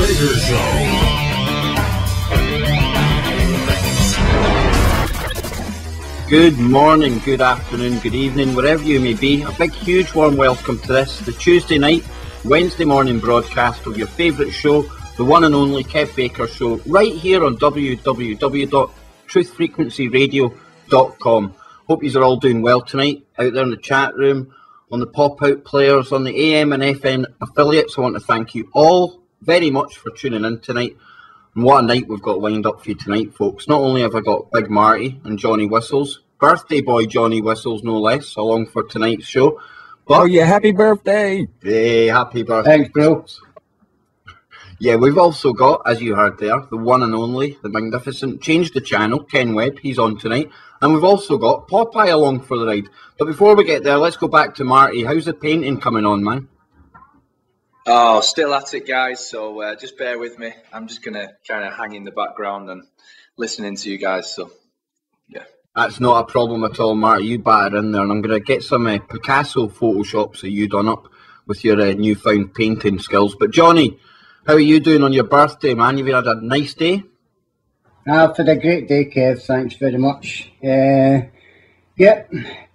Baker Show. Good morning, good afternoon, good evening, wherever you may be. A big, huge, warm welcome to this, the Tuesday night, Wednesday morning broadcast of your favourite show, the one and only Kev Baker Show, right here on www.truthfrequencyradio.com. Hope you are all doing well tonight, out there in the chat room, on the pop-out players, on the AM and FM affiliates. I want to thank you all very much for tuning in tonight. And what a night we've got lined up for you tonight, folks. Not only have I got Big Marty and Johnny Whistles, birthday boy Johnny Whistles no less, along for tonight's show. But, oh yeah, happy birthday! Hey, happy birthday. Thanks, bro. Yeah, we've also got, as you heard there, the one and only, the magnificent ChangeDaChannel, Ken Webb. He's on tonight. And we've also got Popeye along for the ride. But before we get there, let's go back to Marty. How's the painting coming on, man? Oh, still at it, guys. So just bear with me. I'm just going to kind of hang in the background and listening to you guys. So, yeah. That's not a problem at all, Marty. You batter in there. And I'm going to get some Picasso photoshops of you done up with your newfound painting skills. But, Johnny, how are you doing on your birthday, man? You've had a nice day? I've had a great day, Kev. Thanks very much.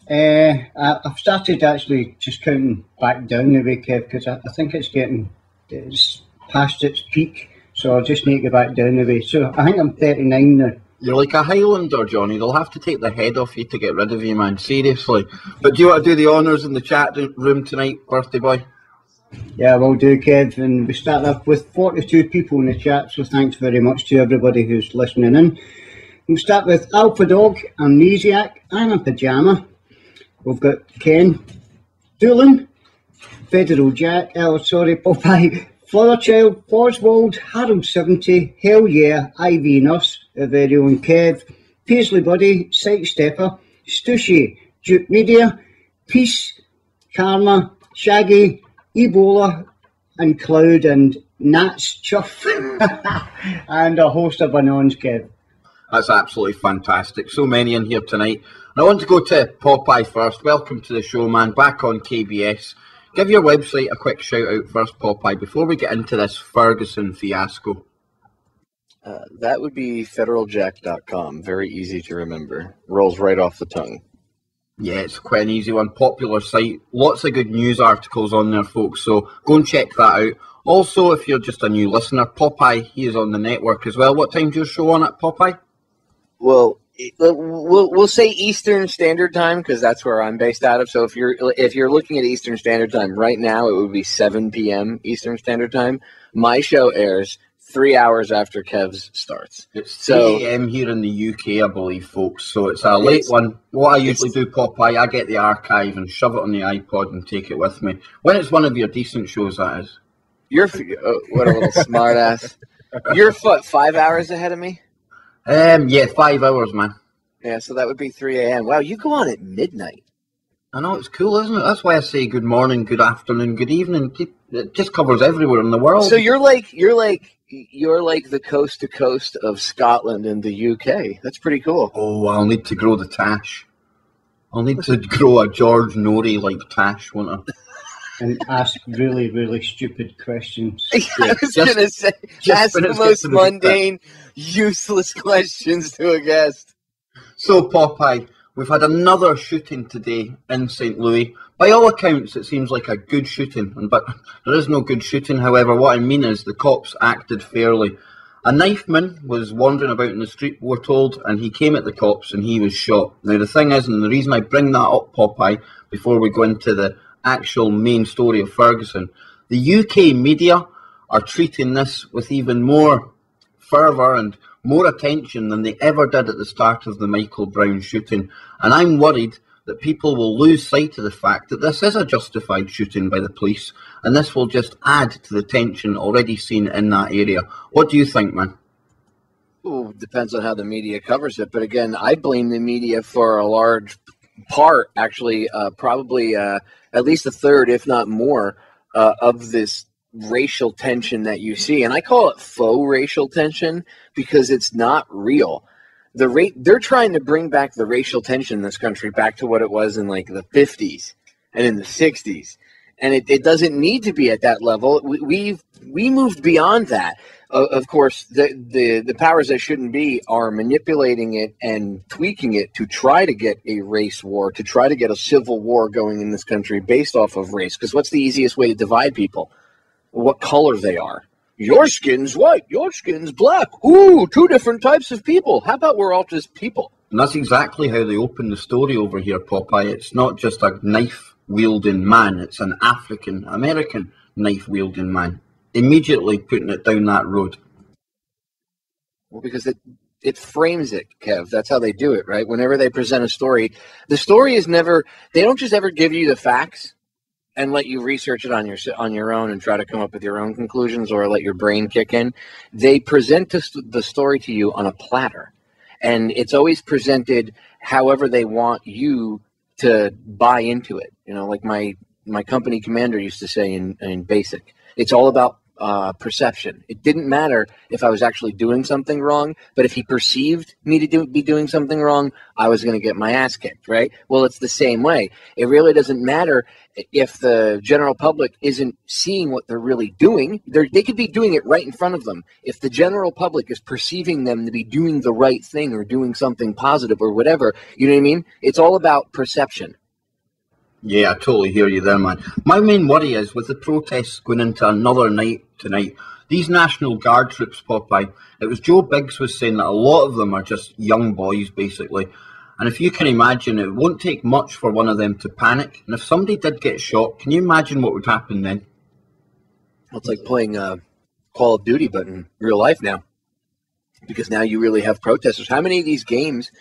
I've started actually just counting back down the way, Kev, because I think it's past its peak. So I'll just need to go back down the way. So I think I'm 39 now. You're like a Highlander, Johnny. They'll have to take the head off you to get rid of you, man. Seriously. But do you want to do the honours in the chat room tonight, birthday boy? Yeah, we'll do, Kev. And we start off with 42 people in the chat, so thanks very much to everybody who's listening in. We'll start with Alpha Dog, Amnesiac, I'm in Pyjama. We've got Ken, Doolin, Federal Jack, Popeye, Flutterchild, Oswald, Harold 70, Hell Yeah, IV Nurse, a very own Kev, Paisley Buddy, Sidestepper, Stushy, Duke Media, Peace, Karma, Shaggy, Ebola, and Cloud, and Nats Chuff, and a host of anons, Kev. That's absolutely fantastic. So many in here tonight. And I want to go to Popeye first. Welcome to the show, man. Back on KBS. Give your website a quick shout out first, Popeye, before we get into this Ferguson fiasco. That would be federaljack.com. Very easy to remember. Rolls right off the tongue. Yeah, it's quite an easy one. Popular site. Lots of good news articles on there, folks. So go and check that out. Also, if you're just a new listener, Popeye, he is on the network as well. What time's your show on at Popeye? Well, we'll say Eastern Standard Time because that's where I'm based out of. So if you're looking at Eastern Standard Time right now, it would be 7 p.m. Eastern Standard Time. My show airs 3 hours after Kev's starts. It's 3 a.m. here in the UK, I believe, folks. So it's a late one. What I usually do, Popeye, I get the archive and shove it on the iPod and take it with me. When it's one of your decent shows, that is. You're what a little smart ass. You're 5 hours ahead of me? Yeah, 5 hours, man. Yeah, so that would be 3 a.m. Wow, you go on at midnight. I know, it's cool, isn't it? That's why I say good morning, good afternoon, good evening. It just covers everywhere in the world. So you're like the coast to coast of Scotland and the UK. That's pretty cool. Oh, I'll need to grow the tash. I'll need to grow a George Norrie like tash, won't I? And ask really, really stupid questions. I was going to say, ask the most mundane, useless questions to a guest. So, Popeye, we've had another shooting today in St. Louis. By all accounts, it seems like a good shooting, but there is no good shooting. However, what I mean is the cops acted fairly. A knifeman was wandering about in the street, we're told, and he came at the cops and he was shot. Now, the thing is, and the reason I bring that up, Popeye, before we go into the actual main story of Ferguson, the UK media are treating this with even more fervour and more attention than they ever did at the start of the Michael Brown shooting. And I'm worried that people will lose sight of the fact that this is a justified shooting by the police, and this will just add to the tension already seen in that area. What do you think, man? Ooh, depends on how the media covers it. But again, I blame the media for a large part, actually, probably at least a third, if not more, of this racial tension that you see. And I call it faux racial tension because it's not real. They're trying to bring back the racial tension in this country back to what it was in like the 50s and in the 60s. And it doesn't need to be at that level. We moved beyond that. Of course, the powers that shouldn't be are manipulating it and tweaking it to try to get a race war, to try to get a civil war going in this country based off of race. Because what's the easiest way to divide people? What color they are. Your skin's white, your skin's black. Ooh, two different types of people. How about we're all just people? And that's exactly how they open the story over here, Popeye. It's not just a knife-wielding man, it's an African-American knife-wielding man. Immediately putting it down that road. Well, because it frames it, Kev. That's how they do it, right? Whenever they present a story, the story is never, they don't just ever give you the facts and let you research it on your own and try to come up with your own conclusions or let your brain kick in. They present the story to you on a platter. And it's always presented however they want you to buy into it. You know, like my company commander used to say in basic, it's all about perception. It didn't matter if I was actually doing something wrong, but if he perceived me to be doing something wrong, I was going to get my ass kicked, right? Well, it's the same way. It really doesn't matter if the general public isn't seeing what they're really doing. They could be doing it right in front of them. If the general public is perceiving them to be doing the right thing or doing something positive or whatever, you know what I mean? It's all about perception. Yeah, I totally hear you there, man. My main worry is with the protests going into another night tonight, these National Guard troops, Popeye, it was Joe Biggs was saying that a lot of them are just young boys, basically. And if you can imagine, it won't take much for one of them to panic. And if somebody did get shot, can you imagine what would happen then? Well, it's like playing Call of Duty, but in real life now. Because now you really have protesters. How many of these games,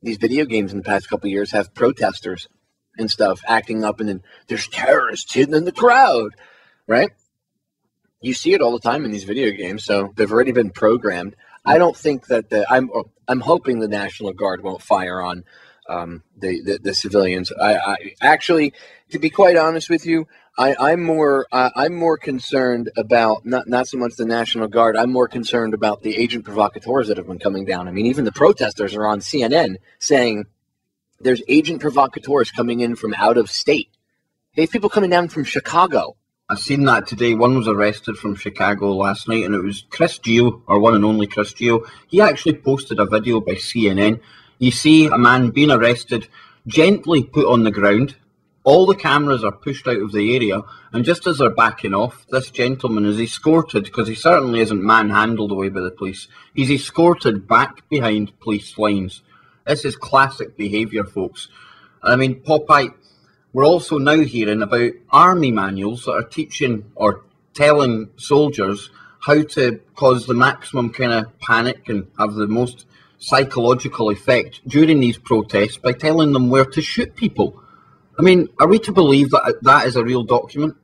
these video games in the past couple of years have protesters and stuff acting up, and then there's terrorists hidden in the crowd, right? You see it all the time in these video games, so they've already been programmed. I don't think that I'm hoping the National Guard won't fire on the civilians. I actually, to be quite honest with you, I'm more concerned about not so much the National Guard. I'm more concerned about the agent provocateurs that have been coming down. I mean, even the protesters are on CNN saying there's agent provocateurs coming in from out of state. They have people coming down from Chicago. I've seen that today. One was arrested from Chicago last night, and it was Chris Geo, or one and only Chris Geo. He actually posted a video by CNN. You see a man being arrested, gently put on the ground. All the cameras are pushed out of the area, and just as they're backing off, this gentleman is escorted, because he certainly isn't manhandled away by the police. He's escorted back behind police lines. This is classic behaviour, folks. I mean, Popeye, we're also now hearing about army manuals that are teaching or telling soldiers how to cause the maximum kind of panic and have the most psychological effect during these protests by telling them where to shoot people. I mean, are we to believe that that is a real document?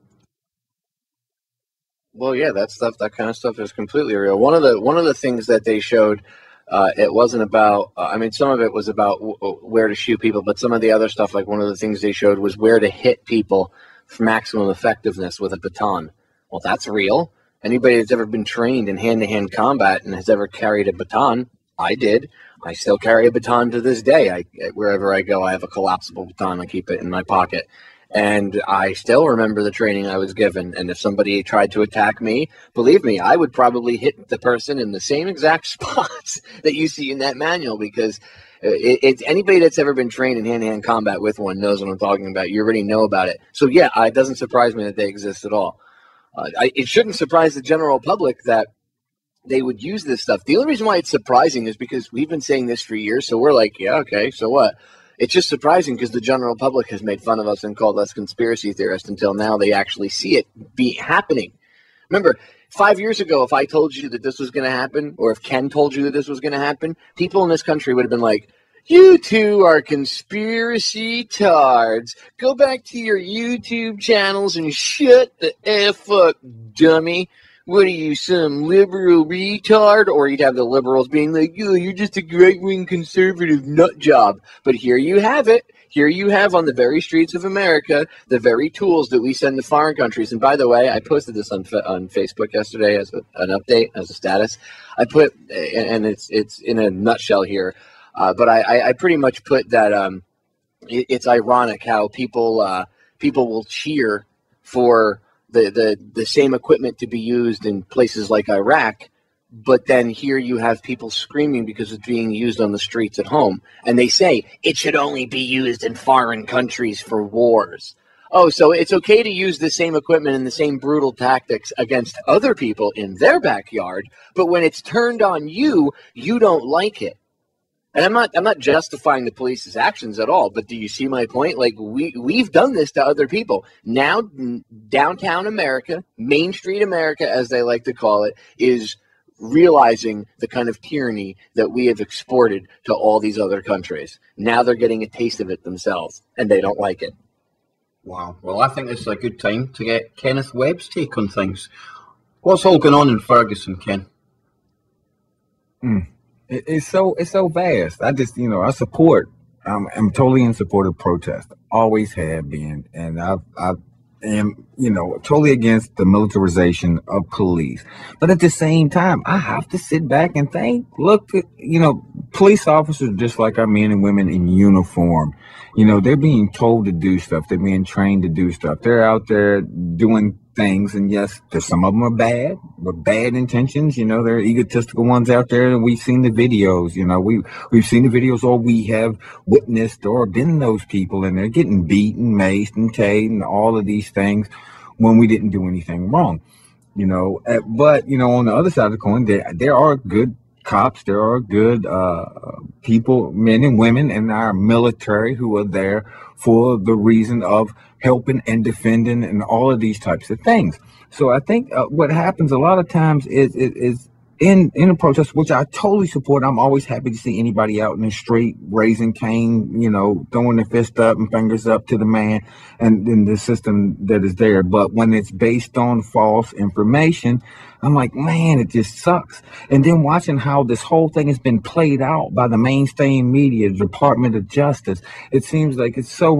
Well, yeah, that kind of stuff is completely real. One of the things that they showed, it wasn't about, I mean, some of it was about where to shoot people, but some of the other stuff, like one of the things they showed was where to hit people for maximum effectiveness with a baton. Well, that's real. Anybody that's ever been trained in hand-to-hand combat and has ever carried a baton, I did. I still carry a baton to this day. Wherever I go, I have a collapsible baton. I keep it in my pocket. And I still remember the training I was given. And if somebody tried to attack me, believe me, I would probably hit the person in the same exact spots that you see in that manual, because it's anybody that's ever been trained in hand-to-hand combat with one knows what I'm talking about. You already know about it. So yeah, it doesn't surprise me that they exist at all. It shouldn't surprise the general public that they would use this stuff. The only reason why it's surprising is because we've been saying this for years. So we're like, yeah, okay, so what? It's just surprising because the general public has made fun of us and called us conspiracy theorists until now they actually see it happening. Remember, 5 years ago, if I told you that this was going to happen, or if Ken told you that this was going to happen, people in this country would have been like, you two are conspiracy tards. Go back to your YouTube channels and shut the F up, dummy. What are you, some liberal retard? Or you'd have the liberals being like, oh, you're just a right-wing conservative nut job. But here you have it. Here you have on the very streets of America the very tools that we send to foreign countries. And by the way, I posted this on Facebook yesterday as an update, as a status. I put, and it's in a nutshell here, but I pretty much put that it's ironic how people will cheer for the same equipment to be used in places like Iraq, but then here you have people screaming because it's being used on the streets at home, and they say it should only be used in foreign countries for wars. Oh, so it's okay to use the same equipment and the same brutal tactics against other people in their backyard, but when it's turned on you, you don't like it. And I'm not justifying the police's actions at all, but do you see my point? Like, we've done this to other people. Now, downtown America, Main Street America, as they like to call it, is realizing the kind of tyranny that we have exported to all these other countries. Now they're getting a taste of it themselves, and they don't like it. Wow. Well, I think this is a good time to get Kenneth Webb's take on things. What's all going on in Ferguson, Ken? It's so vast. I just, I support. I'm totally in support of protest. Always have been, and I am, totally against the militarization of police. But at the same time, I have to sit back and think. Look, police officers, just like our men and women in uniform, they're being told to do stuff. They're being trained to do stuff. They're out there doing things, and yes, some of them are bad, with bad intentions. There are egotistical ones out there, and we've seen the videos. We've seen the videos, or we have witnessed or been those people, and they're getting beaten, maced, and tased, and all of these things when we didn't do anything wrong. But on the other side of the coin, there are good cops, there are good people, men and women in our military who are there for the reason of helping and defending and all of these types of things. So I think what happens a lot of times is in a protest, which I totally support. I'm always happy to see anybody out in the street raising cane, throwing their fist up and fingers up to the man and in the system that is there. But when it's based on false information, I'm like, man, it just sucks. And then watching how this whole thing has been played out by the mainstream media, the Department of Justice, it seems like it's so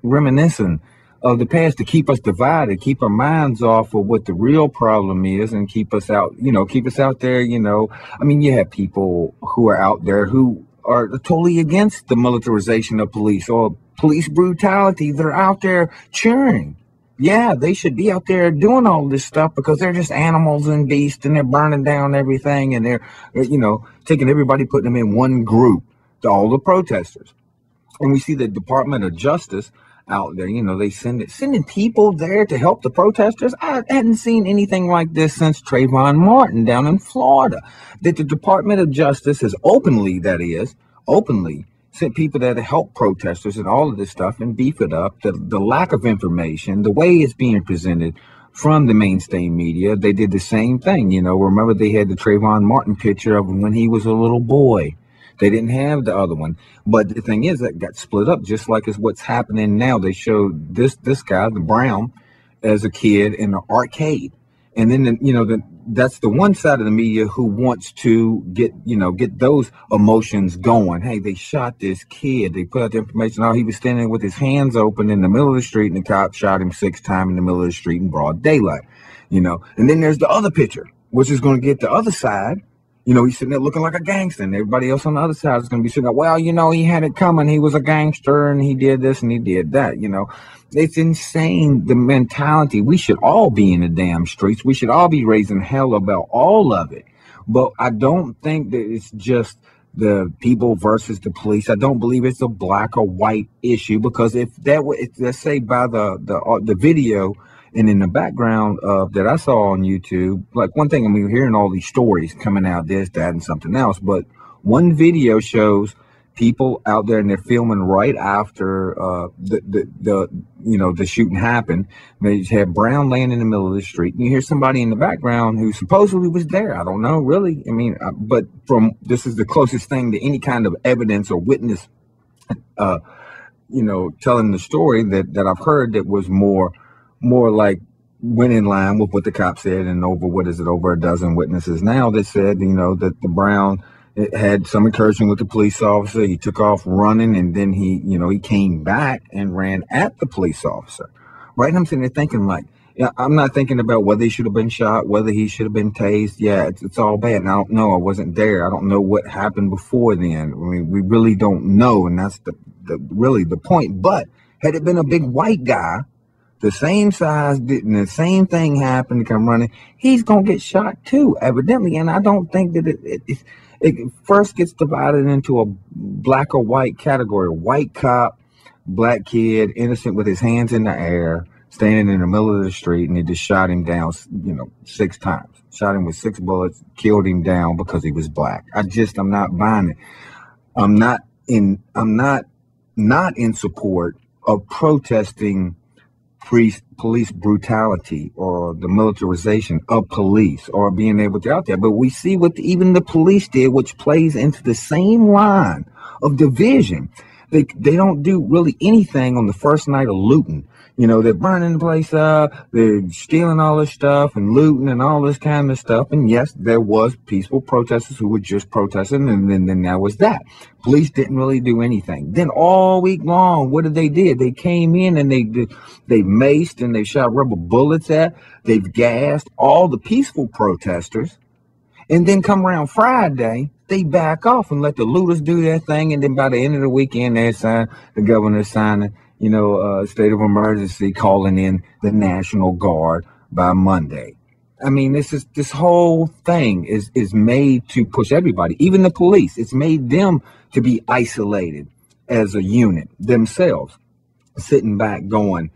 reminiscent of the past, to keep us divided, keep our minds off of what the real problem is, and keep us out, keep us out there. I mean, you have people who are out there who are totally against the militarization of police or police brutality. They're out there cheering. Yeah, they should be out there doing all this stuff because they're just animals and beasts, and they're burning down everything, and they're taking everybody, putting them in one group, to all the protesters. And we see the Department of Justice out there, they sending people there to help the protesters. I hadn't seen anything like this since Trayvon Martin down in Florida. That the Department of Justice has openly sent people there to help protesters and all of this stuff and beef it up. The lack of information, the way it's being presented from the mainstream media, they did the same thing. Remember they had the Trayvon Martin picture of him when he was a little boy. They didn't have the other one. But the thing is, that got split up, just like is what's happening now. They showed this guy, the Brown, as a kid in the arcade. And then, that's the one side of the media who wants to get those emotions going. Hey, they shot this kid. They put out the information. Oh, he was standing with his hands open in the middle of the street, and the cop shot him 6 times in the middle of the street in broad daylight. And then there's the other picture, which is going to get the other side. He's sitting there looking like a gangster, and everybody else on the other side is going to be sitting there, well, he had it coming. He was a gangster, and he did this, and he did that, It's insane, the mentality. We should all be in the damn streets. We should all be raising hell about all of it. But I don't think that it's just the people versus the police. I don't believe it's a black or white issue, because if that were, let's say by the video and in the background that I saw on YouTube, like one thing, we're hearing all these stories coming out, this, that, and something else, but one video shows people out there and they're filming right after the shooting happened. They had Brown laying in the middle of the street, and you hear somebody in the background who supposedly was there. I don't know, really. I mean, but this is the closest thing to any kind of evidence or witness, telling the story that I've heard that was more like went in line with what the cop said, and over a dozen witnesses now that said, that the Brown had some incursion with the police officer. He took off running, and then he came back and ran at the police officer. Right? And I'm sitting there thinking, like, I'm not thinking about whether he should have been shot, whether he should have been tased. Yeah, it's all bad. And I don't know. I wasn't there. I don't know what happened before then. I mean, we really don't know, and that's really the point. But had it been a big white guy the same size didn't, the same thing happened to come running, he's gonna get shot too, evidently. And I don't think that it first gets divided into a black or white category. White cop, black kid, innocent with his hands in the air, standing in the middle of the street, and they just shot him down, 6 times. Shot him with 6 bullets, killed him down because he was black. I'm not buying it. I'm not in support of protesting police brutality or the militarization of police or being able to out there. But we see what even the police did, which plays into the same line of division. They don't do really anything on the first night of looting. They're burning the place up, they're stealing all this stuff and looting and all this kind of stuff. And yes, there was peaceful protesters who were just protesting, and then that was that. Police didn't really do anything. Then all week long, what did they do? They came in and they maced and they shot rubber bullets they've gassed all the peaceful protesters. And then come around Friday, they back off and let the looters do their thing. And then by the end of the weekend, the governor signing, state of emergency, calling in the National Guard by Monday. I mean, this whole thing is made to push everybody, even the police. It's made them to be isolated as a unit themselves, sitting back going,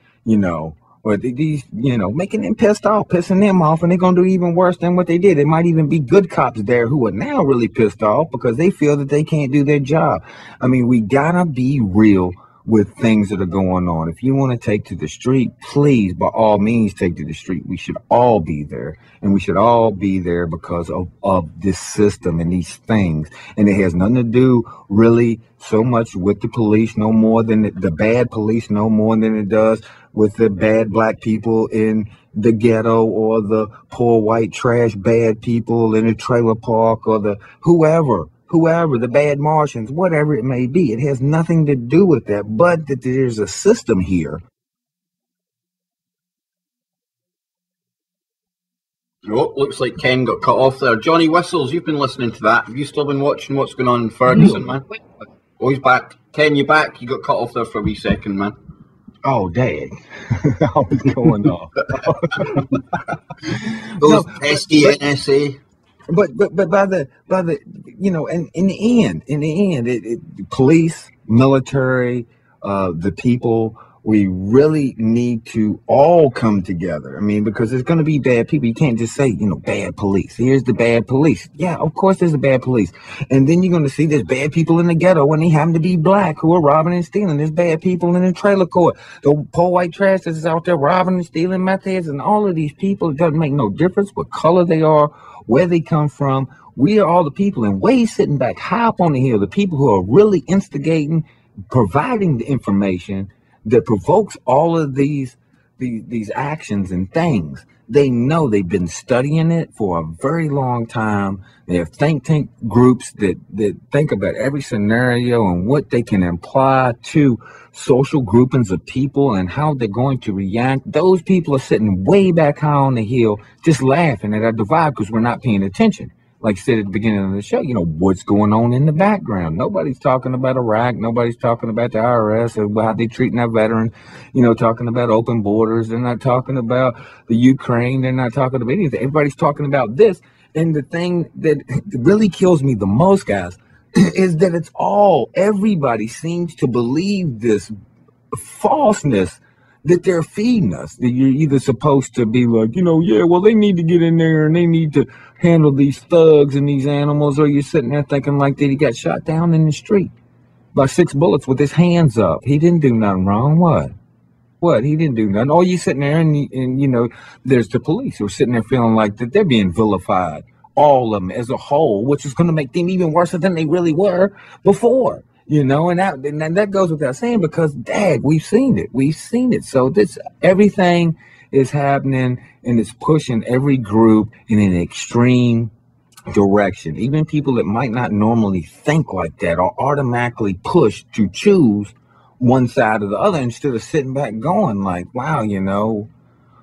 or these, making them pissed off, pissing them off, and they're going to do even worse than what they did. It might even be good cops there who are now really pissed off because they feel that they can't do their job. I mean, we gotta be real with things that are going on. If you want to take to the street, please, by all means, take to the street. We should all be there, and we should all be there because of this system and these things. And it has nothing to do really so much with the police, no more than the bad police, no more than it does with the bad black people in the ghetto or the poor white trash bad people in a trailer park or the whoever, the bad Martians, whatever it may be. It has nothing to do with that, but that there's a system here. Oh, looks like Ken got cut off there. Johnny Whistles, you've been listening to that. Have you still been watching what's going on in Ferguson, man? Oh, he's back. Ken, you back? You got cut off there for a wee second, man. Oh, dang. I was going off. Those pesky NSA. But by the and in the end, police, military, the people, we really need to all come together. I mean, because there's going to be bad people. You can't just say, bad police. Here's the bad police. Yeah, of course there's a bad police. And then you're going to see there's bad people in the ghetto when they happen to be black who are robbing and stealing. There's bad people in the trailer court. The poor white trash that's out there robbing and stealing meth heads, and all of these people. It doesn't make no difference what color they are, where they come from. We are all the people, and way sitting back high up on the hill, the people who are really instigating, providing the information that provokes all of these actions and things. They know, they've been studying it for a very long time. They have think tank groups that think about every scenario and what they can imply to social groupings of people and how they're going to react. Those people are sitting way back high on the hill just laughing at our divide because we're not paying attention. Like I said at the beginning of the show, what's going on in the background. Nobody's talking about Iraq. Nobody's talking about the IRS or how they're treating our veterans, talking about open borders. They're not talking about the Ukraine. They're not talking about anything. Everybody's talking about this. And the thing that really kills me the most, guys, is that everybody seems to believe this falseness that they're feeding us. That you're either supposed to be like, well, they need to get in there and they need to handle these thugs and these animals, or you're sitting there thinking like that he got shot down in the street by 6 bullets with his hands up. He didn't do nothing wrong. What? He didn't do nothing. Or you sitting there and there's the police who are sitting there feeling like that they're being vilified, all of them as a whole, which is going to make them even worse than they really were before. And that goes without saying because, dad, we've seen it. So everything is happening and it's pushing every group in an extreme direction. Even people that might not normally think like that are automatically pushed to choose one side or the other instead of sitting back going like, wow,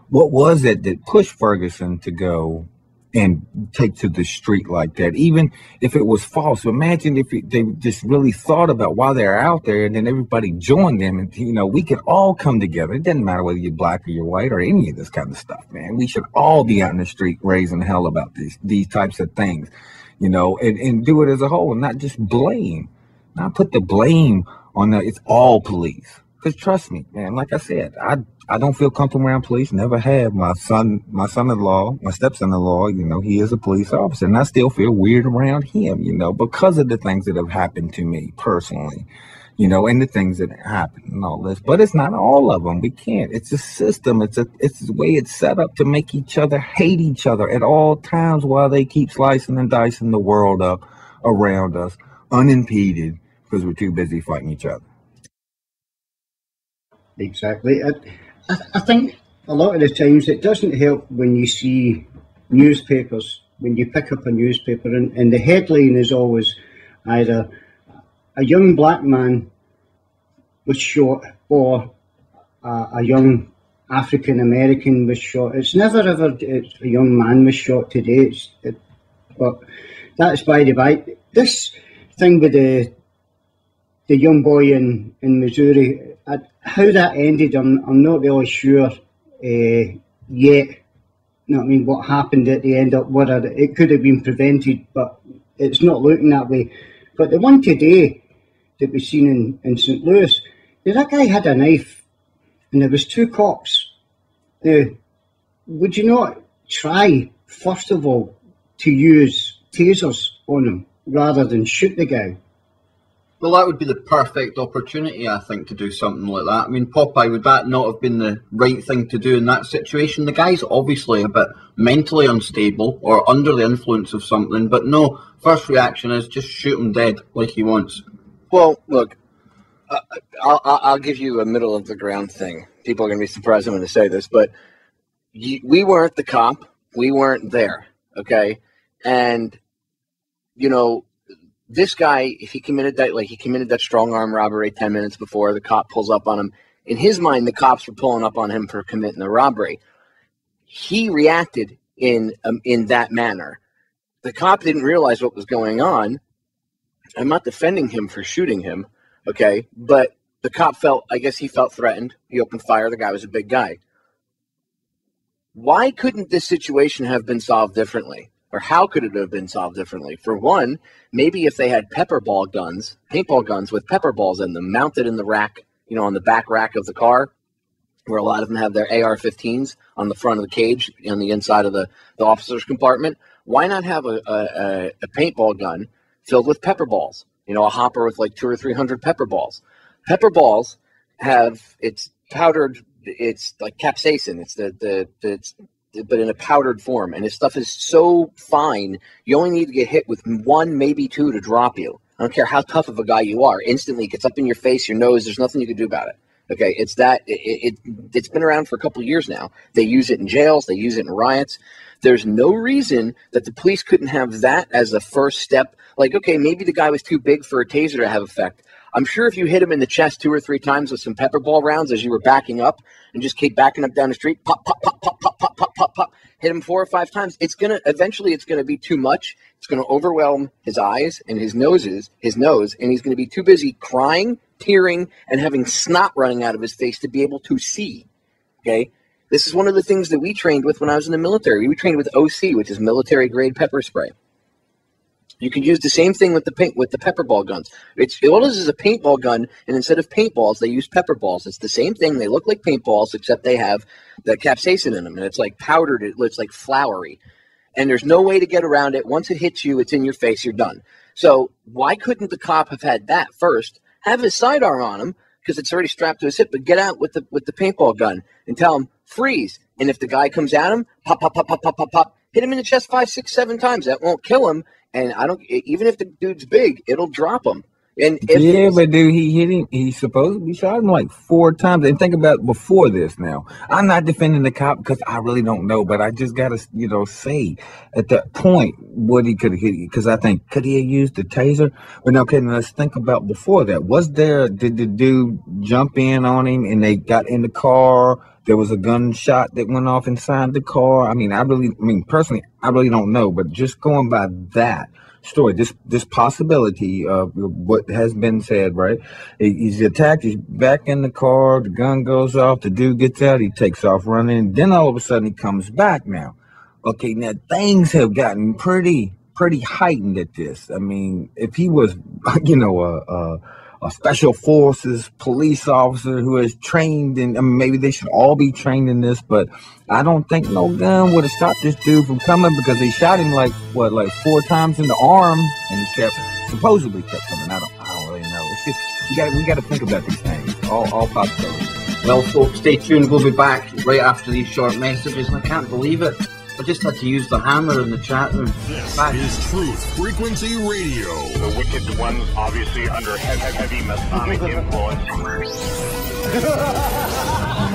what was it that pushed Ferguson to go and take to the street like that, even if it was false. Imagine if they just really thought about why they're out there, and then everybody joined them, and we could all come together. It doesn't matter whether you're black or you're white or any of this kind of stuff, man. We should all be out in the street raising hell about these types of things, and do it as a whole, and not just blame, not put the blame on it's all police. Because trust me, man, like I said, I don't feel comfortable around police. Never have. My son-in-law, my stepson-in-law, he is a police officer, and I still feel weird around him, because of the things that have happened to me personally, and the things that happen and all this. But it's not all of them. We can't. It's a system. It's the way it's set up to make each other hate each other at all times, while they keep slicing and dicing the world up around us unimpeded because we're too busy fighting each other. Exactly. I think a lot of the times it doesn't help when you see newspapers, when you pick up a newspaper and the headline is always either a young black man was shot or a young African American was shot. It's never ever a young man was shot today. But that's by the by. This thing with the young boy in Missouri, how that ended, I'm not really sure yet. What happened at the end, whether it could have been prevented, but it's not looking that way. But the one today that we've seen in St. Louis, that guy had a knife, and there was 2 cops. Now, would you not try, first of all, to use tasers on him rather than shoot the guy? Well, that would be the perfect opportunity, I think, to do something like that. I mean, Popeye, would that not have been the right thing to do in that situation? The guy's obviously a bit mentally unstable or under the influence of something, but no, first reaction is just shoot him dead like he wants. Well, look, I'll give you a middle of the ground thing. People are going to be surprised I'm going to say this, but we weren't the cop. We weren't there, okay? And, this guy, if he committed that strong arm robbery 10 minutes before the cop pulls up on him, in his mind, the cops were pulling up on him for committing the robbery. He reacted in that manner. The cop didn't realize what was going on. I'm not defending him for shooting him, okay? But the cop felt threatened. He opened fire. The guy was a big guy. Why couldn't this situation have been solved differently? Or how could it have been solved differently? For one, maybe if they had paintball guns with pepper balls in them, mounted in the rack, on the back rack of the car, where a lot of them have their AR-15s on the front of the cage, on the inside of the officer's compartment. Why not have a paintball gun filled with pepper balls? A hopper with like 200 or 300 pepper balls. Pepper balls it's powdered, it's like capsaicin. It's but in a powdered form, and his stuff is so fine, you only need to get hit with 1, maybe 2 to drop you. I don't care how tough of a guy you are. Instantly, it gets up in your face, your nose. There's nothing you can do about it. Okay, it's been around for a couple of years now. They use it in jails. They use it in riots. There's no reason that the police couldn't have that as a first step. Like, okay, maybe the guy was too big for a taser to have effect. I'm sure if you hit him in the chest 2 or 3 times with some pepper ball rounds as you were backing up and just keep backing up down the street, pop, pop, pop, pop, pop, pop, pop, pop, pop, hit him 4 or 5 times, eventually it's gonna be too much. It's gonna overwhelm his eyes and his nose, and he's gonna be too busy crying, tearing, and having snot running out of his face to be able to see. Okay? This is one of the things that we trained with when I was in the military. We trained with OC, which is military grade pepper spray. You can use the same thing with the pepper ball guns. All it is a paintball gun, and instead of paintballs, they use pepper balls. It's the same thing. They look like paintballs, except they have the capsaicin in them, and it's like powdered. It's like floury, and there's no way to get around it. Once it hits you, it's in your face. You're done. So why couldn't the cop have had that first? Have his sidearm on him because it's already strapped to his hip, but get out with the paintball gun and tell him freeze. And if the guy comes at him, pop, pop, pop, pop, pop, pop, pop, hit him in the chest 5, 6, 7 times. That won't kill him. And even if the dude's big, it'll drop him. And yeah, but dude, he hit him. He supposedly shot him like 4 times. And think about before this. Now, I'm not defending the cop because I really don't know, but I just gotta, say at that point what he could have hit. Because I think could he have used the taser? But now, okay, now let's think about before that. Did the dude jump in on him and they got in the car? There was a gunshot that went off inside the car. I mean, personally, I really don't know. But just going by that story, this possibility of what has been said, right? He's attacked, he's back in the car, the gun goes off, the dude gets out, he takes off running, then all of a sudden he comes back now. Okay, now things have gotten pretty heightened at this. I mean, if he was, a special forces police officer who is trained in, maybe they should all be trained in this, but I don't think no gun would have stopped this dude from coming because they shot him like 4 times in the arm and he supposedly kept coming. I don't really know. It's just, we got to think about these things, all possibilities. Well, folks, stay tuned. We'll be back right after these short messages, and I can't believe it. I just had to use the hammer in the chat room. This is Truth Frequency Radio. The wicked ones obviously under heavy Masonic influence.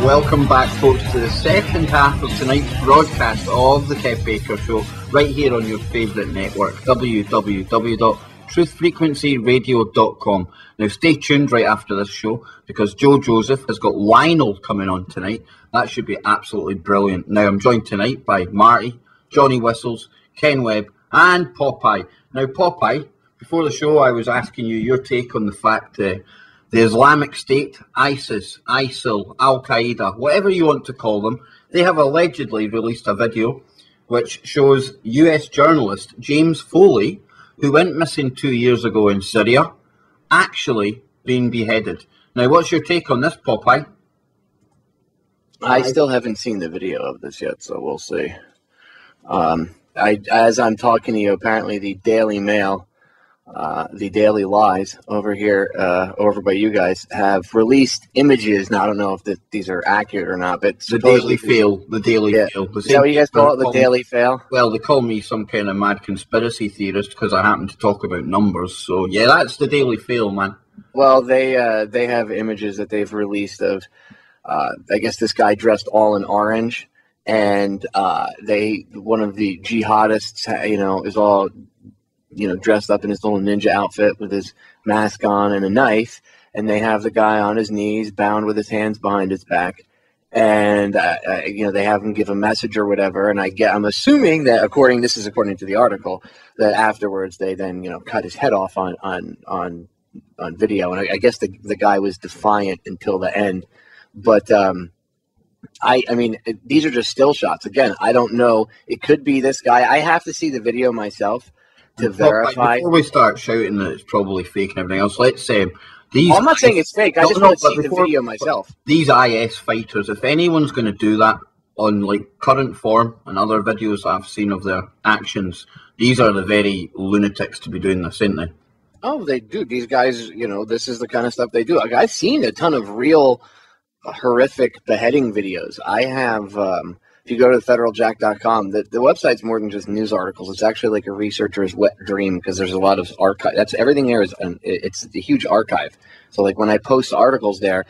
Welcome back, folks, to the second half of tonight's broadcast of the Kev Baker Show, right here on your favourite network, www.truthfrequencyradio.com. Now, stay tuned right after this show, because Joe Joseph has got Lionel coming on tonight. That should be absolutely brilliant. Now, I'm joined tonight by Marty, Johnny Whistles, Ken Webb, and Popeye. Now, Popeye, before the show, I was asking you your take on the fact that the Islamic State, ISIS, ISIL, Al-Qaeda, whatever you want to call them, they have allegedly released a video which shows US journalist James Foley, who went missing 2 years ago in Syria, actually being beheaded. Now, what's your take on this, Popeye? I still haven't seen the video of this yet, so we'll see. As I'm talking to you, apparently the Daily Mail, the Daily Lies over here, over by you guys, have released images. Now, I don't know if these are accurate or not, but the Daily Fail. The Daily Fail. Is that what you guys call it, the Daily Fail? Well, they call me some kind of mad conspiracy theorist because I happen to talk about numbers. So, yeah, that's the Daily Fail, man. Well, they have images that they've released of, I guess, this guy dressed all in orange, and one of the jihadists, is all, dressed up in his little ninja outfit with his mask on and a knife, and they have the guy on his knees, bound with his hands behind his back, and they have him give a message or whatever. And I'm assuming that according to the article, that afterwards they then cut his head off on video, and I guess the guy was defiant until the end. But I mean, these are just still shots. Again, I don't know. It could be this guy. I have to see the video myself to verify. Before we start shouting that it's probably fake and everything else, let's say these. I'm not saying it's fake. I just want to see the video myself. These IS fighters, if anyone's going to do that on like current form and other videos I've seen of their actions, these are the very lunatics to be doing this, isn't they? Oh, they do. These guys, this is the kind of stuff they do. Like, I've seen a ton of real horrific beheading videos. I have, if you go to federaljack.com, the website's more than just news articles. It's actually like a researcher's wet dream, because there's a lot of archive. That's everything there it's a huge archive. So like when I post articles there,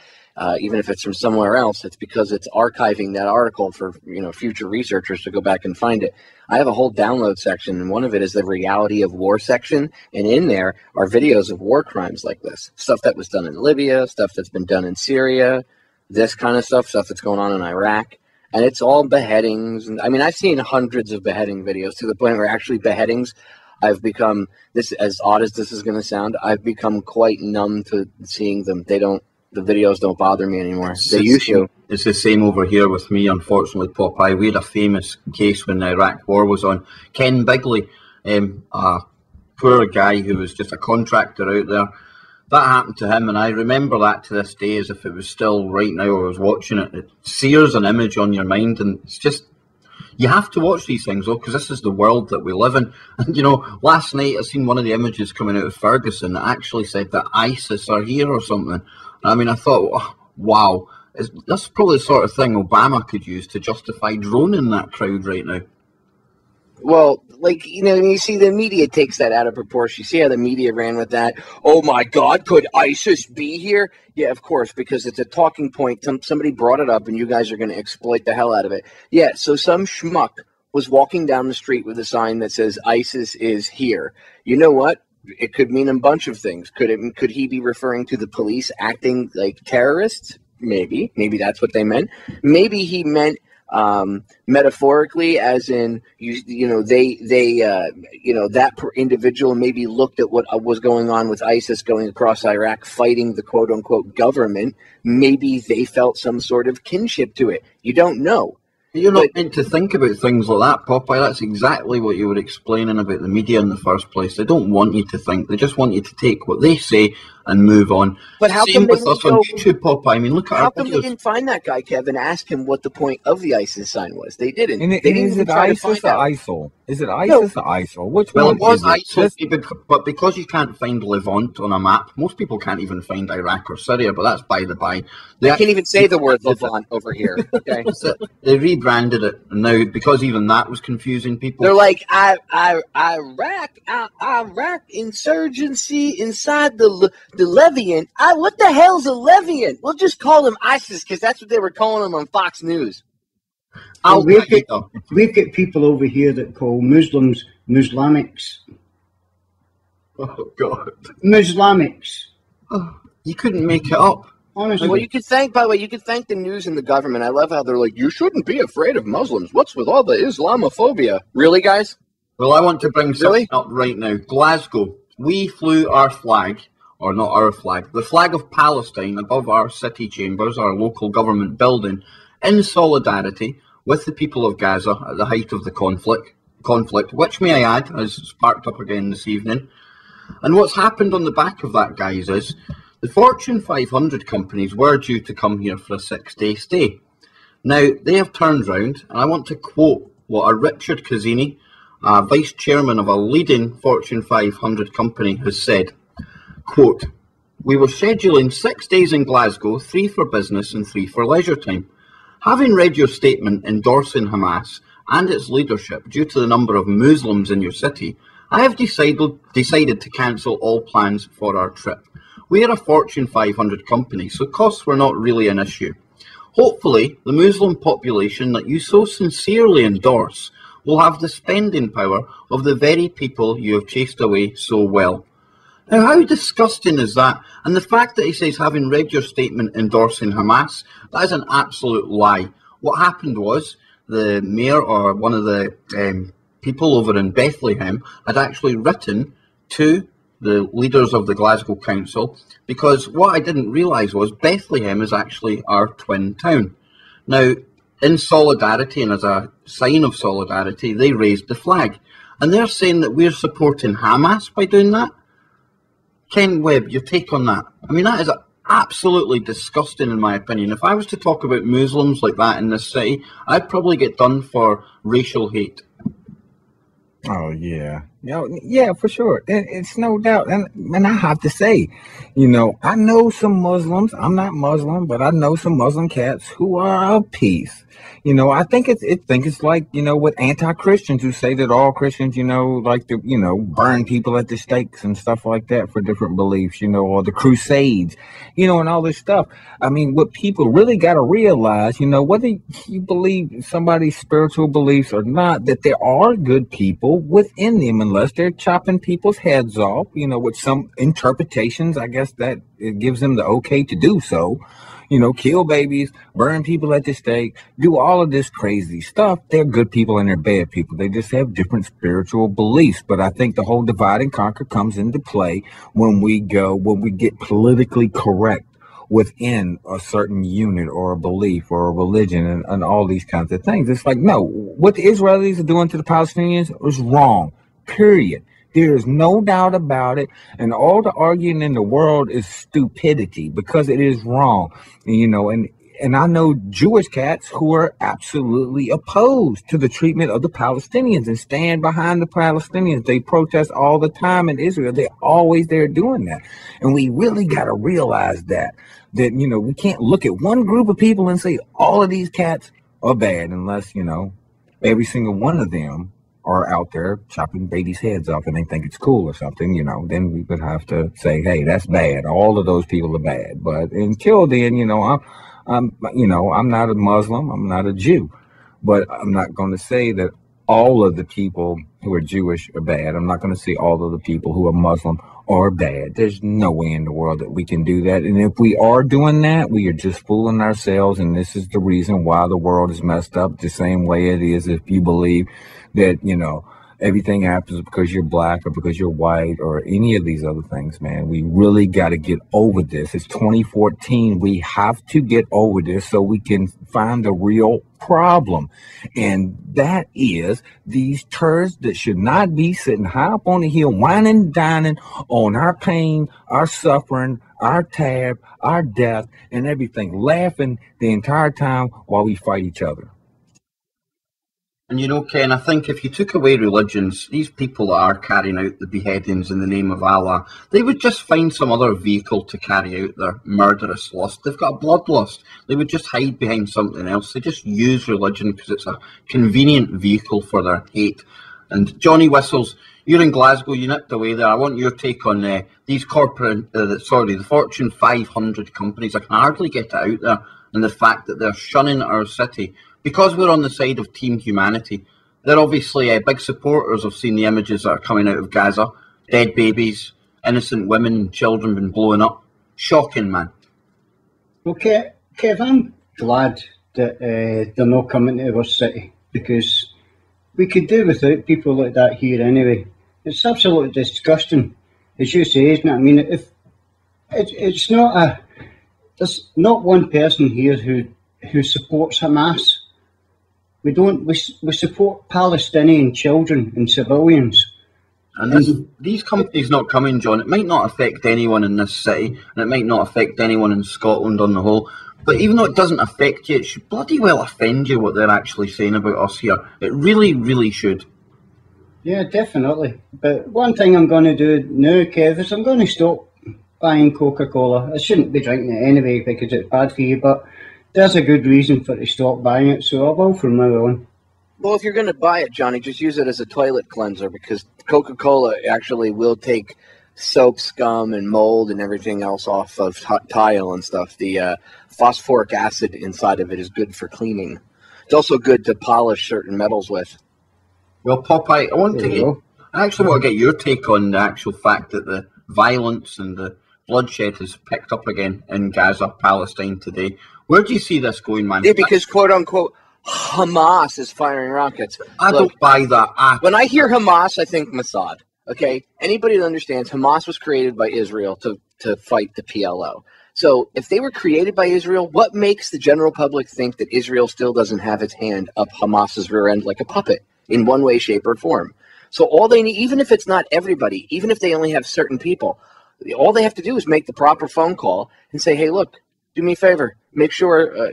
even if it's from somewhere else, it's because it's archiving that article for future researchers to go back and find it. I have a whole download section, and one of it is the reality of war section, and in there are videos of war crimes like this. Stuff that was done in Libya, stuff that's been done in Syria, this kind of stuff that's going on in Iraq, and it's all beheadings. And I mean, I've seen hundreds of beheading videos, to the point where actually beheadings, I've become, this, as odd as this is going to sound, I've become quite numb to seeing them. The videos don't bother me anymore. They used to. It's the same over here with me, unfortunately, Popeye. We had a famous case when the Iraq war was on. Ken Bigley, a poor guy who was just a contractor out there. That happened to him, and I remember that to this day as if it was still right now. I was watching it. It sears an image on your mind, and it's just, you have to watch these things, though, because this is the world that we live in. And, last night I seen one of the images coming out of Ferguson that actually said that ISIS are here or something. I mean, I thought, oh, wow, that's probably the sort of thing Obama could use to justify droning that crowd right now. Well, like, you know, you see the media takes that out of proportion. You see how the media ran with that. Oh, my God, could ISIS be here? Yeah, of course, because it's a talking point. Somebody brought it up, and you guys are going to exploit the hell out of it. Yeah, so some schmuck was walking down the street with a sign that says ISIS is here. You know what? It could mean a bunch of things. Could he be referring to the police acting like terrorists? Maybe that's what they meant. Maybe he meant metaphorically, as in that individual maybe looked at what was going on with ISIS going across Iraq, fighting the quote unquote government. Maybe they felt some sort of kinship to it. You don't know. You're not meant to think about things like that, Popeye. That's exactly what you were explaining about the media in the first place. They don't want you to think. They just want you to take what they say and move on. But how Same come with us on YouTube, Popeye. I mean, look at how our come videos. they didn't find that guy, Kev, and ask him what the point of the ISIS sign was? They didn't. And they didn't is even it try to ISIS find or out. ISIL? Is it ISIS or ISIL? Which Well, one it was is it? ISIL, but because you can't find Levant on a map, most people can't even find Iraq or Syria, but that's by the by. They can't even say the word Levant over here. Okay, they rebranded it now because even that was confusing people. they're like Iraq insurgency inside the Levant. What the hell's a Levant? We'll just call him ISIS because that's what they were calling him on Fox News. We've got people over here that call Muslims Muslimics. Oh, God. Muslimics. Oh, you couldn't make it up. Honestly. Well, by the way, you could thank the news and the government. I love how they're like, you shouldn't be afraid of Muslims. What's with all the Islamophobia? Really, guys? Well, I want to bring something up right now. Glasgow. We flew our flag, or not our flag, the flag of Palestine above our city chambers, our local government building, in solidarity with the people of Gaza at the height of the conflict, which, may I add, has sparked up again this evening. And what's happened on the back of that, guys, is the Fortune 500 companies were due to come here for a 6-day stay. Now, they have turned round, and I want to quote what a Richard Cazzini, vice chairman of a leading Fortune 500 company, has said. Quote, "We were scheduling 6 days in Glasgow, 3 for business and 3 for leisure time. Having read your statement endorsing Hamas and its leadership due to the number of Muslims in your city, I have decided to cancel all plans for our trip. We are a Fortune 500 company, so costs were not really an issue. Hopefully, the Muslim population that you so sincerely endorse will have the spending power of the very people you have chased away so well." Now, how disgusting is that? And the fact that he says, having read your statement endorsing Hamas, that is an absolute lie. What happened was the mayor or one of the people over in Bethlehem had actually written to the leaders of the Glasgow Council, because what I didn't realise was Bethlehem is actually our twin town. Now, in solidarity and as a sign of solidarity, they raised the flag. And they're saying that we're supporting Hamas by doing that. Ken Webb, your take on that? I mean, that is absolutely disgusting in my opinion. If I was to talk about Muslims like that in this city, I'd probably get done for racial hate. Oh, yeah. Yeah, for sure. It's no doubt. And I have to say, I know some Muslims. I'm not Muslim, but I know some Muslim cats who are of peace. I think it's like, with anti-Christians who say that all Christians, like to, burn people at the stakes and stuff like that for different beliefs, or the crusades, and all this stuff. I mean, what people really got to realize, whether you believe somebody's spiritual beliefs or not, that there are good people within them, unless they're chopping people's heads off, with some interpretations, I guess that it gives them the okay to do so. Kill babies, burn people at the stake, do all of this crazy stuff. They're good people and they're bad people. They just have different spiritual beliefs. But I think the whole divide and conquer comes into play when we get politically correct within a certain unit or a belief or a religion and all these kinds of things. It's like, no, what the Israelis are doing to the Palestinians is wrong, period. There is no doubt about it, and all the arguing in the world is stupidity because it is wrong, and I know Jewish cats who are absolutely opposed to the treatment of the Palestinians and stand behind the Palestinians. They protest all the time in Israel. They're always there doing that, and we really got to realize that we can't look at one group of people and say all of these cats are bad unless every single one of them are out there chopping babies' heads off and they think it's cool or something, you know, then we would have to say, hey, that's bad. All of those people are bad. But until then, you know, I'm not a Muslim. I'm not a Jew. But I'm not going to say that all of the people who are Jewish are bad. I'm not going to say all of the people who are Muslim are bad. There's no way in the world that we can do that. And if we are doing that, we are just fooling ourselves. And this is the reason why the world is messed up the same way it is if you believe that, you know, everything happens because you're black or because you're white or any of these other things, man. We really got to get over this. It's 2014. We have to get over this so we can find the real problem. And that is these turds that should not be sitting high up on the hill, whining and dining on our pain, our suffering, our tab, our death, and everything, laughing the entire time while we fight each other. And you know, Ken, I think if you took away religions, these people that are carrying out the beheadings in the name of Allah, they would just find some other vehicle to carry out their murderous lust. They've got a bloodlust. They would just hide behind something else. They just use religion because it's a convenient vehicle for their hate. And Johnny Whistles, you're in Glasgow, you nipped away there. I want your take on these corporate, the Fortune 500 companies. I can hardly get it out there. And the fact that they're shunning our city because we're on the side of Team Humanity. They're obviously big supporters of seeing the images that are coming out of Gaza. Dead babies, innocent women and children been blowing up. Shocking, man. Okay, Kev, I'm glad that they're not coming to our city because we could do without people like that here anyway. It's absolutely disgusting, as you say, isn't it? I mean, if it's not there's not one person here who supports Hamas. We support Palestinian children and civilians. And these companies not coming, John, it might not affect anyone in this city, and it might not affect anyone in Scotland on the whole, but even though it doesn't affect you, it should bloody well offend you what they're actually saying about us here. It really, really should. Yeah, definitely. But one thing I'm going to do now, Kev, is I'm going to stop buying Coca-Cola. I shouldn't be drinking it anyway because it's bad for you, but there's a good reason for to stop buying it, so I will from now on. Well, if you're going to buy it, Johnny, just use it as a toilet cleanser because Coca-Cola actually will take soap, scum, and mold and everything else off of tile and stuff. The phosphoric acid inside of it is good for cleaning. It's also good to polish certain metals with. Well, Popeye, I actually want to get your take on the actual fact that the violence and the bloodshed has picked up again in Gaza, Palestine today. Where do you see this going, man? Yeah, because quote-unquote Hamas is firing rockets. I don't buy that. When I hear Hamas, I think Mossad. Okay? Anybody that understands, Hamas was created by Israel to fight the PLO. So if they were created by Israel, what makes the general public think that Israel still doesn't have its hand up Hamas's rear end like a puppet in one way, shape, or form? So all they need, even if it's not everybody, even if they only have certain people, all they have to do is make the proper phone call and say, hey, look, do me a favor. Make sure,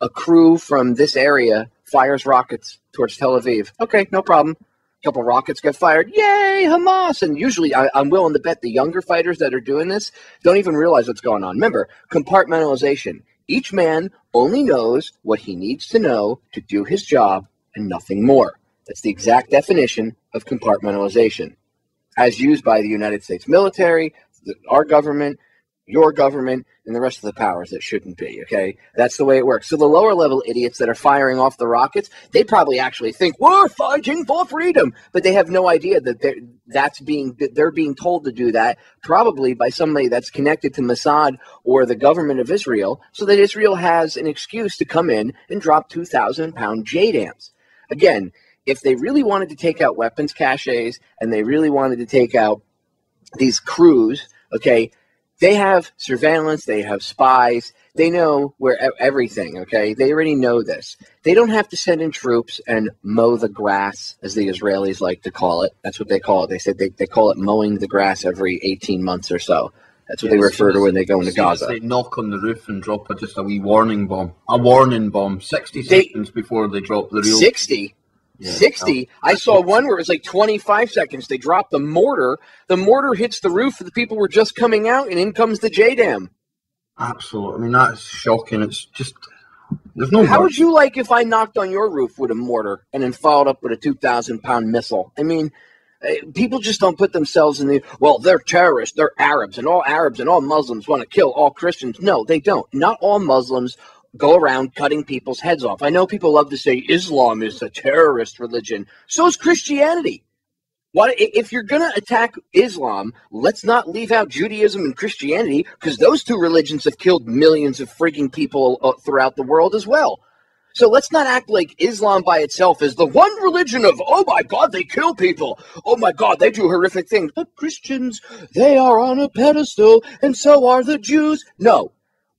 a crew from this area fires rockets towards Tel Aviv. Okay, no problem. A couple rockets get fired. Yay, Hamas! And usually I'm willing to bet the younger fighters that are doing this don't even realize what's going on. Remember, compartmentalization. Each man only knows what he needs to know to do his job and nothing more. That's the exact definition of compartmentalization, as used by the United States military, our government, your government, and the rest of the powers that shouldn't be, okay? That's the way it works. So the lower level idiots that are firing off the rockets, they probably actually think, we're fighting for freedom, but they have no idea that they're being told to do that, probably by somebody that's connected to Mossad or the government of Israel, so that Israel has an excuse to come in and drop 2,000-pound JDAMs. Again, if they really wanted to take out weapons caches and they really wanted to take out these crews, okay, they have surveillance, they have spies, they know where everything, okay? They already know this. They don't have to send in troops and mow the grass, as the Israelis like to call it. That's what they call it. They said they call it mowing the grass every 18 months or so. That's what they refer to when they go into Gaza. They knock on the roof and drop just a wee warning bomb. A warning bomb, 60 seconds before they drop the real... 60? Yeah, 60. I saw one where it was like 25 seconds. They dropped the mortar. The mortar hits the roof. The people were just coming out, and in comes the JDAM. Absolutely. I mean, that's shocking. It's just, There's no. How would you like if I knocked on your roof with a mortar and then followed up with a 2,000-pound missile? I mean, people just don't put themselves in the, well, they're terrorists, they're Arabs and all Muslims want to kill all Christians. No, they don't. Not all Muslims go around cutting people's heads off. I know people love to say Islam is a terrorist religion. So is Christianity. What if you're going to attack Islam, let's not leave out Judaism and Christianity, because those two religions have killed millions of freaking people throughout the world as well. So let's not act like Islam by itself is the one religion of, oh my God, they kill people. Oh my God, they do horrific things. But Christians, they are on a pedestal, and so are the Jews. No,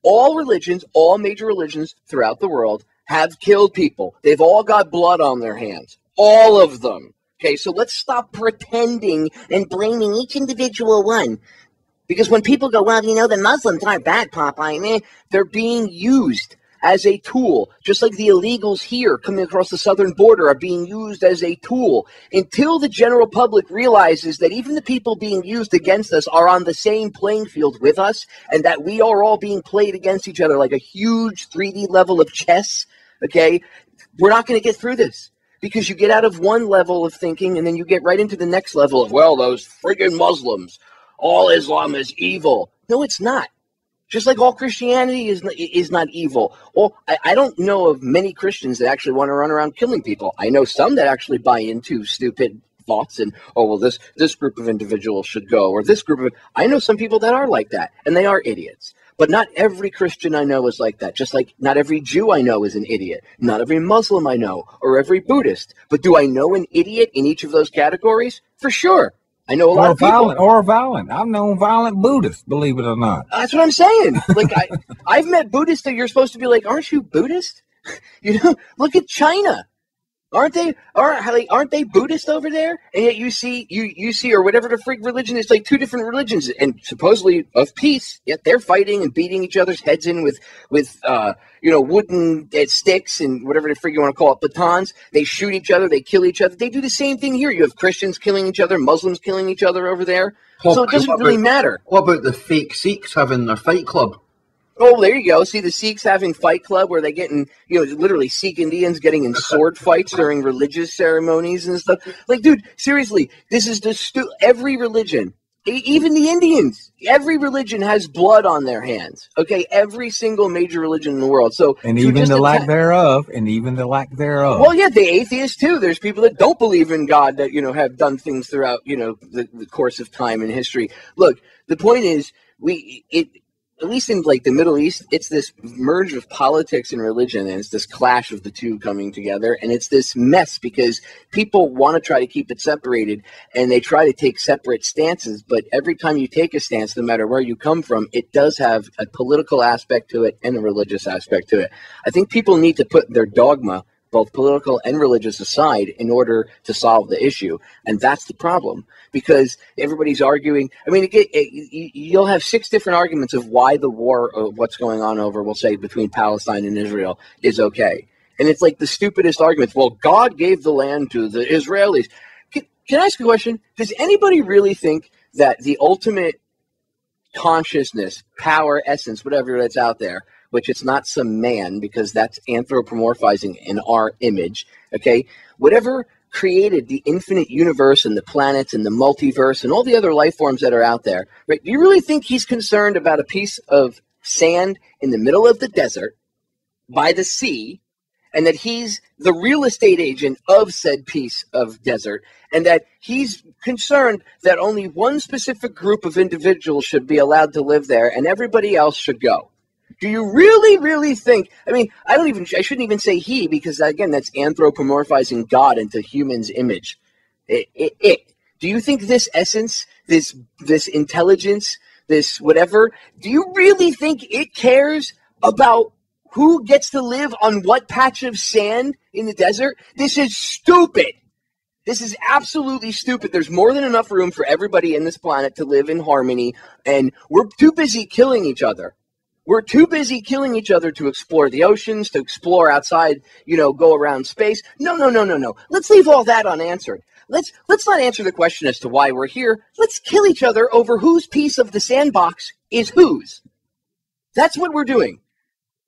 all religions, all major religions throughout the world have killed people. They've all got blood on their hands. All of them. Okay, so let's stop pretending and blaming each individual one. Because when people go, well, you know, the Muslims aren't bad, Popeye, they're being used as a tool, just like the illegals here coming across the southern border are being used as a tool. Until the general public realizes that even the people being used against us are on the same playing field with us, and that we are all being played against each other like a huge 3D level of chess, okay, we're not going to get through this. Because you get out of one level of thinking and then you get right into the next level of, well, those friggin' Muslims, all Islam is evil. No, it's not. Just like all Christianity is not evil. Well, I don't know of many Christians that actually want to run around killing people. I know some that actually buy into stupid thoughts and, oh, well, this group of individuals should go, or this group of, I know some people that are like that, and they are idiots. But not every Christian I know is like that, just like not every Jew I know is an idiot, not every Muslim I know, or every Buddhist. But do I know an idiot in each of those categories? For sure. I know a lot of people. Or violent. I've known violent Buddhists, believe it or not. That's what I'm saying. Like, I've met Buddhists that you're supposed to be like, aren't you Buddhist? You know, look at China. Aren't they Buddhist over there? And yet you see, or whatever the freak religion is, like two different religions, and supposedly of peace. Yet they're fighting and beating each other's heads in with wooden sticks and whatever the freak you want to call it, batons. They shoot each other, they kill each other. They do the same thing here. You have Christians killing each other, Muslims killing each other over there. So it doesn't really matter. What about the fake Sikhs having their fight club? Oh, there you go. See, the Sikhs having Fight Club where they getting, literally Sikh Indians getting in sword fights during religious ceremonies and stuff. Like, dude, seriously, this is every religion, even the Indians, every religion has blood on their hands. Okay, every single major religion in the world. So, and even the lack thereof, Well, yeah, the atheists too. There's people that don't believe in God that have done things throughout the course of time and history. Look, the point is at least in like the Middle East, it's this merge of politics and religion, and it's this clash of the two coming together, and it's this mess because people want to try to keep it separated, and they try to take separate stances, but every time you take a stance, no matter where you come from, it does have a political aspect to it and a religious aspect to it. I think people need to put their dogma, both political and religious, aside in order to solve the issue. And that's the problem, because everybody's arguing. I mean, you'll have 6 different arguments of why the war, what's going on over, we'll say, between Palestine and Israel is okay. And it's like the stupidest arguments. Well, God gave the land to the Israelis. Can I ask a question? Does anybody really think that the ultimate consciousness, power, essence, whatever that's out there, which it's not some man, because that's anthropomorphizing in our image, okay? Whatever created the infinite universe and the planets and the multiverse and all the other life forms that are out there, right? Do you really think he's concerned about a piece of sand in the middle of the desert by the sea, and that he's the real estate agent of said piece of desert, and that he's concerned that only one specific group of individuals should be allowed to live there and everybody else should go? Do you really, really think, I mean, I shouldn't even say he, because again, that's anthropomorphizing God into humans' image. Do you think this essence, this intelligence, this whatever, do you really think it cares about who gets to live on what patch of sand in the desert? This is stupid. This is absolutely stupid. There's more than enough room for everybody in this planet to live in harmony, and we're too busy killing each other. We're too busy killing each other to explore the oceans, to explore outside, go around space. No. Let's leave all that unanswered. Let's not answer the question as to why we're here. Let's kill each other over whose piece of the sandbox is whose. That's what we're doing.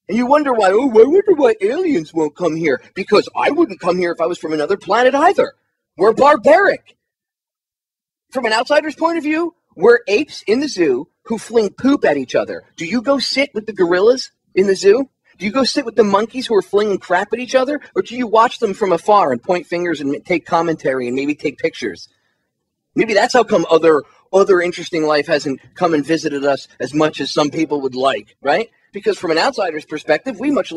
And you wonder why, oh, I wonder why aliens won't come here. Because I wouldn't come here if I was from another planet either. We're barbaric. From an outsider's point of view, we're apes in the zoo who fling poop at each other. Do you go sit with the gorillas in the zoo? Do you go sit with the monkeys who are flinging crap at each other? Or do you watch them from afar and point fingers and take commentary and maybe take pictures? Maybe that's how come other interesting life hasn't come and visited us as much as some people would like, right? Because from an outsider's perspective, we must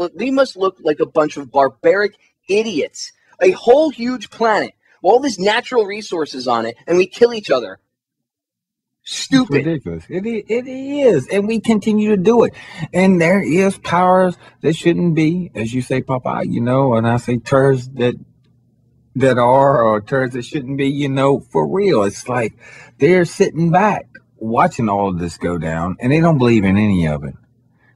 look like a bunch of barbaric idiots. A whole huge planet, all these natural resources on it, and we kill each other. Stupid. It's ridiculous. It is, and we continue to do it. And there is powers that shouldn't be, as you say, Popeye, you know, and I say turds that are, or turds that shouldn't be, you know, for real. It's like they're sitting back watching all of this go down, and they don't believe in any of it.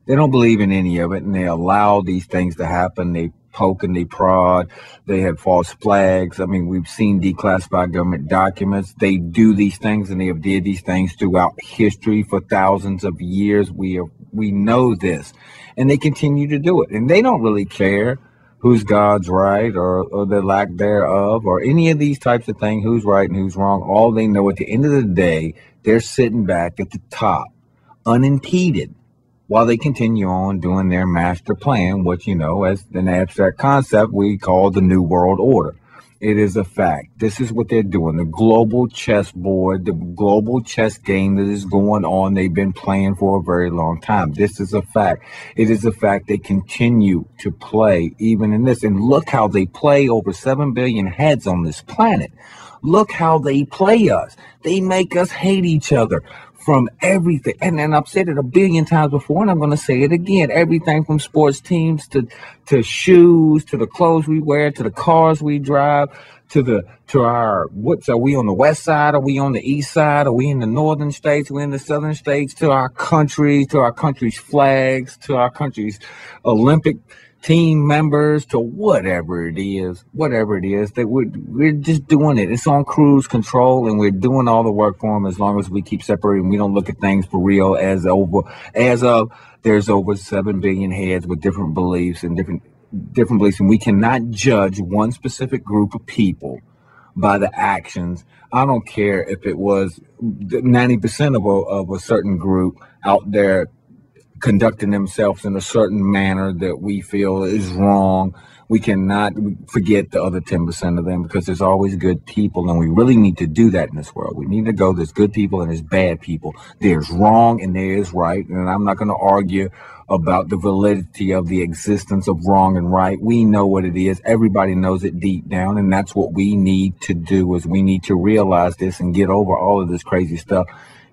They don't believe in any of it, and they allow these things to happen. They poke and they prod. They have false flags. I mean, we've seen declassified government documents. They do these things, and they have did these things throughout history for thousands of years. We know this, and they continue to do it. And they don't really care who's God's right or the lack thereof or any of these types of things, who's right and who's wrong. All they know at the end of the day, they're sitting back at the top, unimpeded, while they continue on doing their master plan, which, you know, as an abstract concept, we call the New World Order. It is a fact. This is what they're doing. The global chessboard, the global chess game that is going on, they've been playing for a very long time. This is a fact. It is a fact they continue to play even in this. And look how they play over 7 billion heads on this planet. Look how they play us. They make us hate each other from everything. And I've said it a billion times before, and I'm going to say it again. Everything from sports teams to shoes, to the clothes we wear, to the cars we drive, to our, are we on the west side? Are we on the east side? Are we in the northern states? Are we in the southern states? To our country, to our country's flags, to our country's Olympic team members, to whatever it is that we're just doing it. It's on cruise control, and we're doing all the work for them as long as we keep separating. We don't look at things for real as of there's over 7 billion heads with different beliefs and different beliefs, and we cannot judge one specific group of people by the actions. I don't care if it was 90% of a certain group out there conducting themselves in a certain manner that we feel is wrong. We cannot forget the other 10% of them, because there's always good people, and we really need to do that in this world. We need to go, there's good people and there's bad people. There's wrong and there is right, and I'm not going to argue about the validity of the existence of wrong and right. We know what it is. Everybody knows it deep down, and that's what we need to do, is we need to realize this and get over all of this crazy stuff.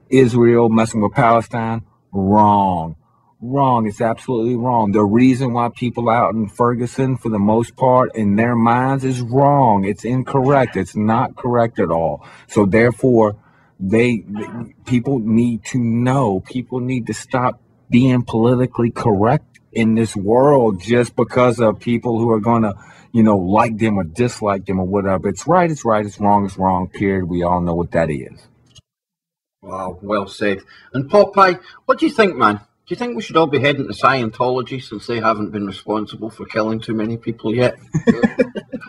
Israel messing with Palestine, wrong. Wrong. It's absolutely wrong. The reason why people out in Ferguson, for the most part, in their minds, is wrong. It's incorrect. It's not correct at all. So therefore, people need to know. People need to stop being politically correct in this world just because of people who are going to, you know, like them or dislike them or whatever. It's right. It's right. It's wrong. Period. We all know what that is. Wow, well said. And Popeye, what do you think, man? Do you think we should all be heading to Scientology, since they haven't been responsible for killing too many people yet?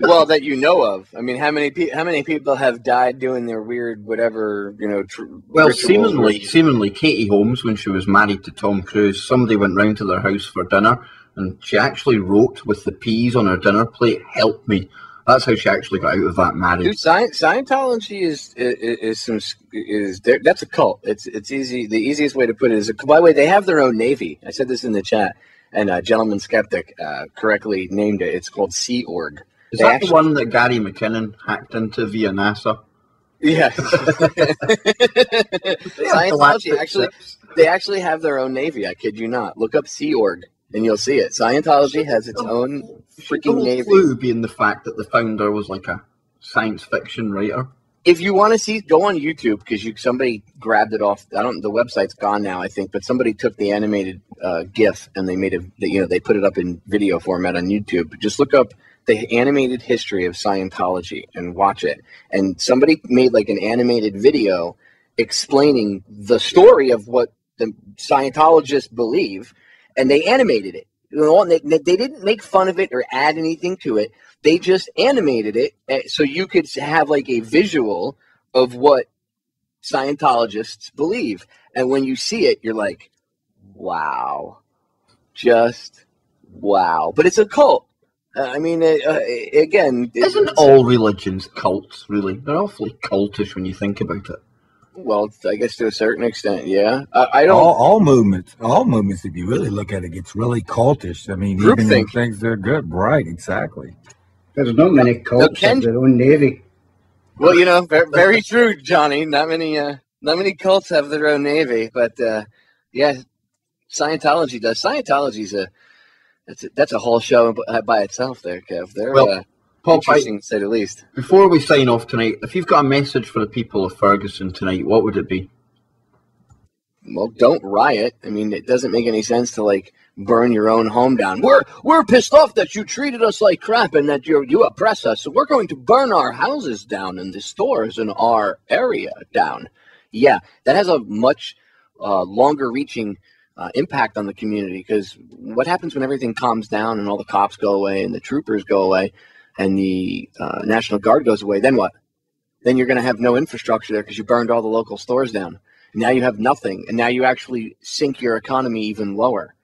Well, that you know of. I mean, how many people have died doing their weird whatever, you know? Well, seemingly Katie Holmes, when she was married to Tom Cruise, somebody went round to their house for dinner, and she actually wrote with the peas on her dinner plate, "Help me." That's how she actually got out of that marriage. Dude, Scientology that's a cult. It's easy. The easiest way to put it is, by the way, they have their own navy. I said this in the chat, and Gentleman Skeptic correctly named it. It's called Sea Org. Is that the one that Gary McKinnon hacked into via NASA? Yeah. Scientology they actually have their own navy. I kid you not. Look up Sea Org, and you'll see it. Scientology has its own freaking navy. Clue being the fact that the founder was like a science fiction writer. If you want to see, go on YouTube, because somebody grabbed it off. The website's gone now, I think, but somebody took the animated GIF and they made they put it up in video format on YouTube. Just look up the animated history of Scientology and watch it. And somebody made like an animated video explaining the story of what the Scientologists believe, and they animated it. They didn't make fun of it or add anything to it. They just animated it so you could have like a visual of what Scientologists believe. And when you see it, you're like, wow, just wow. But it's a cult. I mean, again, isn't all religions cults? Really, they're awfully cultish when you think about it. Well, I guess to a certain extent, yeah. I don't. All movements. If you really look at it, gets really cultish. I mean, even in things they're good, right? Exactly. There's not many cults of their own navy. Well, you know, very true, Johnny. Not many cults have their own navy, but yeah, Scientology does. Scientology's that's a whole show by itself, there, Kev. They're interesting, to say the least. Before we sign off tonight, if you've got a message for the people of Ferguson tonight, what would it be? Well, don't riot. I mean, it doesn't make any sense to like burn your own home down. We're pissed off that you treated us like crap and that you oppress us, so we're going to burn our houses down and the stores in our area down. Yeah, that has a much longer-reaching impact on the community, because what happens when everything calms down and all the cops go away and the troopers go away and the National Guard goes away? Then what? Then you're going to have no infrastructure there because you burned all the local stores down. Now you have nothing, and now you actually sink your economy even lower.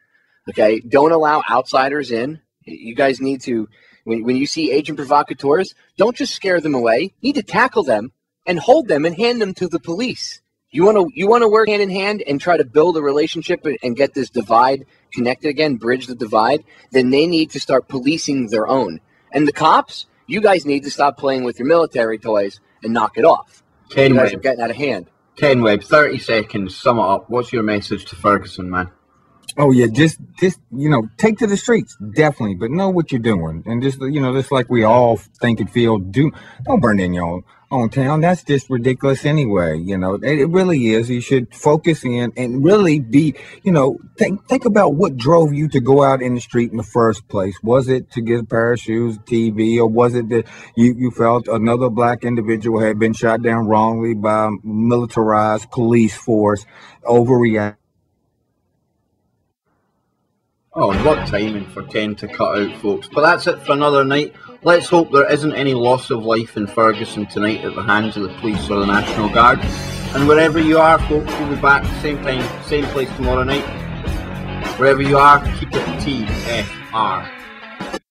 Okay, don't allow outsiders in. You guys need to, when you see agent provocateurs, don't just scare them away. You need to tackle them and hold them and hand them to the police. You want to work hand in hand and try to build a relationship and get this divide connected again, bridge the divide. Then they need to start policing their own. And the cops, you guys need to stop playing with your military toys and knock it off. You guys are getting out of hand. Ken Webb, 30 seconds, sum it up. What's your message to Ferguson, man? Oh yeah, just take to the streets, definitely, but know what you're doing, and just just like we all think and feel, don't burn in your own town. That's just ridiculous anyway. It really is. You should focus in and really be, think about what drove you to go out in the street in the first place. Was it to get a pair of shoes, TV, or was it that you felt another black individual had been shot down wrongly by a militarized police force? Overreact. Oh, and what timing for Ken to cut out, folks. But that's it for another night. Let's hope there isn't any loss of life in Ferguson tonight at the hands of the police or the National Guard. And wherever you are, folks, we'll be back same time, same place tomorrow night. Wherever you are, keep it TFR.